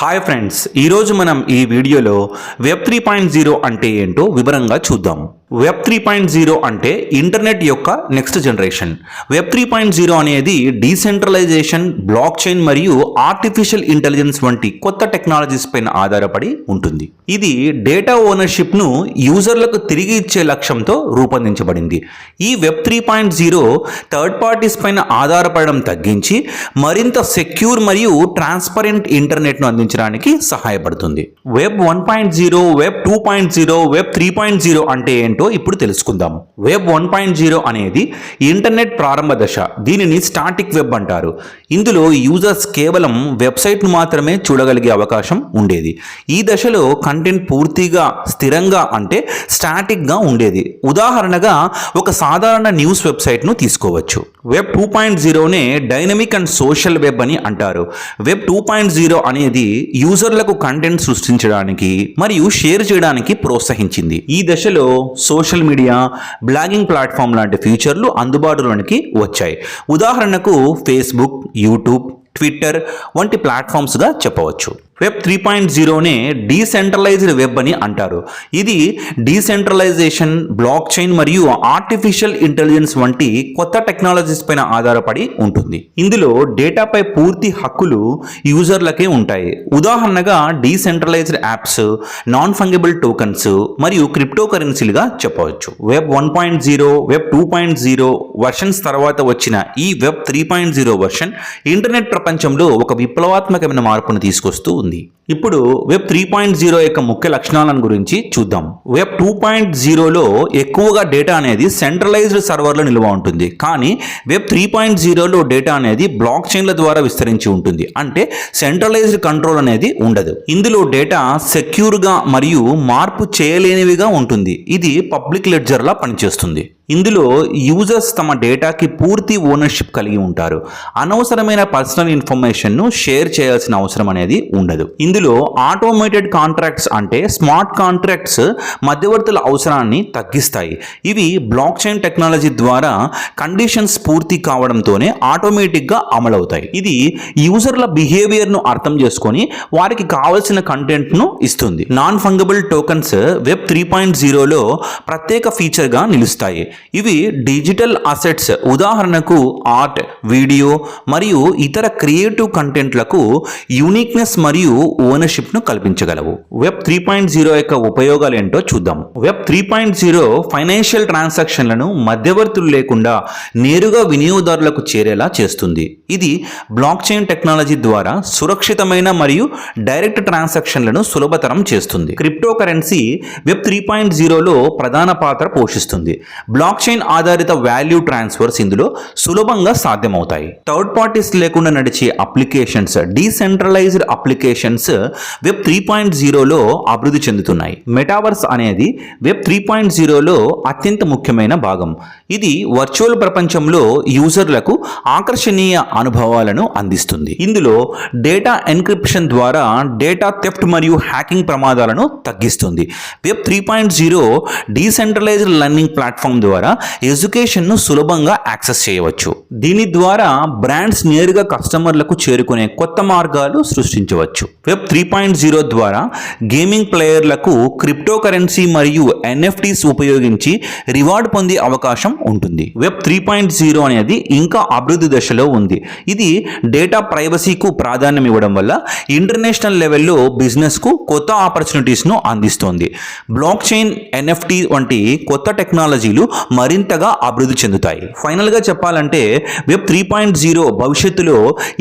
Hi friends, ఈరోజు మనం ఈ వీడియోలో వెబ్ 3.0 అంటే ఏంటో వివరంగా చూద్దాం. వెబ్ 3.0 అంటే ఇంటర్నెట్ యొక్క నెక్స్ట్ జనరేషన్. వెబ్ 3.0 అనేది డీసెంట్రలైజేషన్, బ్లాక్ చైన్ మరియు ఆర్టిఫిషియల్ ఇంటెలిజెన్స్ వంటి కొత్త టెక్నాలజీస్ పైన ఆధారపడి ఉంటుంది. ఇది డేటా ఓనర్షిప్ను యూజర్లకు తిరిగి ఇచ్చే లక్ష్యంతో రూపొందించబడింది. ఈ వెబ్ 3.0 థర్డ్ పార్టీస్ పైన ఆధారపడడం తగ్గించి మరింత సెక్యూర్ మరియు ట్రాన్స్పరెంట్ ఇంటర్నెట్ను అందించడానికి సహాయపడుతుంది. వెబ్ 1.0, వెబ్ 2.0, వెబ్ 3.0 అంటే ఏంటో ఇప్పుడు తెలుసుకుందాం. వెబ్ 1.0 అనేది ఇంటర్నెట్ ప్రారంభ దశ. దీనిని స్టాటిక్ వెబ్ అంటారు. ఇందులో యూజర్స్ కేవలం వెబ్సైట్ను మాత్రమే చూడగలిగే అవకాశం ఉండేది. ఈ దశలో కంటెంట్ పూర్తిగా స్థిరంగా అంటే స్టాటిక్గా ఉండేది. ఉదాహరణగా ఒక సాధారణ న్యూస్ వెబ్సైట్ను తీసుకోవచ్చు. వెబ్ 2.0నే డైనమిక్ అండ్ సోషల్ వెబ్ అని అంటారు. వెబ్ 2.0 అనేది యూజర్లకు కంటెంట్ సృష్టించడానికి మరియు షేర్ చేయడానికి ప్రోత్సహించింది. ఈ దశలో సోషల్ మీడియా, బ్లాగింగ్ ప్లాట్ఫామ్ లాంటి ఫీచర్లు అందుబాటులోనికి వచ్చాయి. ఉదాహరణకు ఫేస్బుక్, యూట్యూబ్, ట్విట్టర్ వంటి ప్లాట్ఫామ్స్గా చెప్పవచ్చు. వెబ్ 3.0నే డీసెంట్రలైజ్డ్ వెబ్ అని అంటారు. ఇది డీసెంట్రలైజేషన్, బ్లాక్ చైన్ మరియు ఆర్టిఫిషియల్ ఇంటెలిజెన్స్ వంటి కొత్త టెక్నాలజీస్ పైన ఆధారపడి ఉంటుంది. ఇందులో డేటాపై పూర్తి హక్కులు యూజర్లకే ఉంటాయి. ఉదాహరణగా డీసెంట్రలైజ్డ్ యాప్స్, నాన్ ఫంగిబుల్ టోకన్స్ మరియు క్రిప్టో కరెన్సీలుగా చెప్పవచ్చు. వెబ్ 1.0, వెబ్ 2.0 వర్షన్స్ తర్వాత వచ్చిన ఈ వెబ్ 3.0 వర్షన్ ఇంటర్నెట్ ప్రపంచంలో ఒక విప్లవాత్మకమైన మార్పును తీసుకొస్తూ ఉంది. ఇప్పుడు వెబ్ 3.0 యొక్క ముఖ్య లక్షణాలను గురించి చూద్దాం. వెబ్ 2.0లో ఎక్కువగా డేటా అనేది సెంట్రలైజ్డ్ సర్వర్లో నిల్వ ఉంటుంది. కానీ వెబ్ 3.0లో డేటా అనేది బ్లాక్ చైన్ల ద్వారా విస్తరించి ఉంటుంది. అంటే సెంట్రలైజ్డ్ కంట్రోల్ అనేది ఉండదు. ఇందులో డేటా సెక్యూర్గా మరియు మార్పు చేయలేనివిగా ఉంటుంది. ఇది పబ్లిక్ లెడ్జర్లా పనిచేస్తుంది. ఇందులో యూజర్స్ తమ డేటాకి పూర్తి ఓనర్షిప్ కలిగి ఉంటారు. అనవసరమైన పర్సనల్ ఇన్ఫర్మేషన్ను షేర్ చేయాల్సిన అవసరం అనేది ఉండదు. ఇందులో ఆటోమేటెడ్ కాంట్రాక్ట్స్ అంటే స్మార్ట్ కాంట్రాక్ట్స్ మధ్యవర్తుల అవసరాన్ని తగ్గిస్తాయి. ఇవి బ్లాక్ చైన్ టెక్నాలజీ ద్వారా కండిషన్స్ పూర్తి కావడంతోనే ఆటోమేటిక్గా అమలవుతాయి. ఇది యూజర్ల బిహేవియర్ను అర్థం చేసుకొని వారికి కావలసిన కంటెంట్ను ఇస్తుంది. నాన్ ఫంగబుల్ టోకన్స్ వెబ్ 3.0లో ప్రత్యేక ఫీచర్గా నిలుస్తాయి. ఇవి డిజిటల్ అసెట్స్, ఉదాహరణకు ఆర్ట్, వీడియో మరియు ఇతర క్రియేటివ్ కంటెంట్లకు యూనిక్నెస్ మరియు ఓనర్షిప్ను కల్పించగలవు. వెబ్ 3.0 యొక్క ఉపయోగాలు ఏంటో చూద్దాం. వెబ్ 3.0 ఫైనాన్షియల్ ట్రాన్సాక్షన్లను మధ్యవర్తులు లేకుండా నేరుగా వినియోగదారులకు చేరేలా చేస్తుంది. ఇది బ్లాక్ చైన్ టెక్నాలజీ ద్వారా సురక్షితమైన మరియు డైరెక్ట్ ట్రాన్సాక్షన్లను సులభతరం చేస్తుంది. క్రిప్టో కరెన్సీ వెబ్ 3.0లో ప్రధాన పాత్ర పోషిస్తుంది. బ్లాక్ చైన్ ఆధారిత వాల్యూ ట్రాన్స్ఫర్స్ ఇందులో సులభంగా సాధ్యమవుతాయి. థర్డ్ పార్టీస్ లేకుండా నడిచే అప్లికేషన్స్, డీసెంట్రలైజ్డ్ అప్లికేషన్స్ వెబ్ 3.0లో అభివృద్ధి చెందుతున్నాయి. మెటావర్స్ అనేది వెబ్ 3.0లో అత్యంత ముఖ్యమైన భాగం. ఇది వర్చువల్ ప్రపంచంలో యూజర్లకు ఆకర్షణీయ అనుభవాలను అందిస్తుంది. ఇందులో డేటా ఎన్క్రిప్షన్ ద్వారా డేటా థెఫ్ట్ మరియు హ్యాకింగ్ ప్రమాదాలను తగ్గిస్తుంది. వెబ్ 3.0 డీసెంట్రలైజ్డ్ లెర్నింగ్ ప్లాట్ఫామ్ ద్వారా ఎడ్యుకేషన్ను సులభంగా యాక్సెస్ చేయవచ్చు. దీని ద్వారా బ్రాండ్స్ నేరుగా కస్టమర్లకు చేరుకునే కొత్త మార్గాలు సృష్టించవచ్చు. వెబ్ 3.0 ద్వారా గేమింగ్ ప్లేయర్లకు క్రిప్టో కరెన్సీ మరియు NFTs ఉపయోగించి రివార్డ్ పొందే అవకాశం ఉంటుంది. వెబ్ 3.0 అనేది ఇంకా అభివృద్ధి దశలో ఉంది. ఇది డేటా ప్రైవసీకు ప్రాధాన్యం ఇవ్వడం వల్ల ఇంటర్నేషనల్ లెవెల్లో బిజినెస్కు కొత్త ఆపర్చునిటీస్ను అందిస్తోంది. బ్లాక్ చైన్, NFT వంటి కొత్త టెక్నాలజీలు మరింతగా అభివృద్ధి చెందుతాయి. ఫైనల్గా చెప్పాలంటే వెబ్ 3.0 భవిష్యత్తులో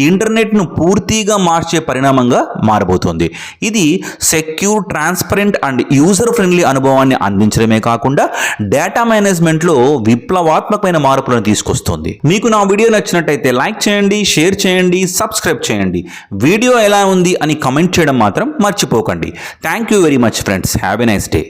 ఇంటర్నెట్ను పూర్తిగా మార్చే పరిణామంగా మారబోతోంది. ఇది secure, transparent and user friendly అనుభవాన్ని అందించడమే కాకుండా డేటా మేనేజ్మెంట్లో విప్లవాత్మకమైన మార్పులను తీసుకొస్తుంది. మీకు నా వీడియో నచ్చినట్టయితే లైక్ చేయండి, షేర్ చేయండి, సబ్స్క్రైబ్ చేయండి. వీడియో ఎలా ఉంది అని కమెంట్ చేయడం మాత్రం మర్చిపోకండి. Thank you very much friends. Have a nice day.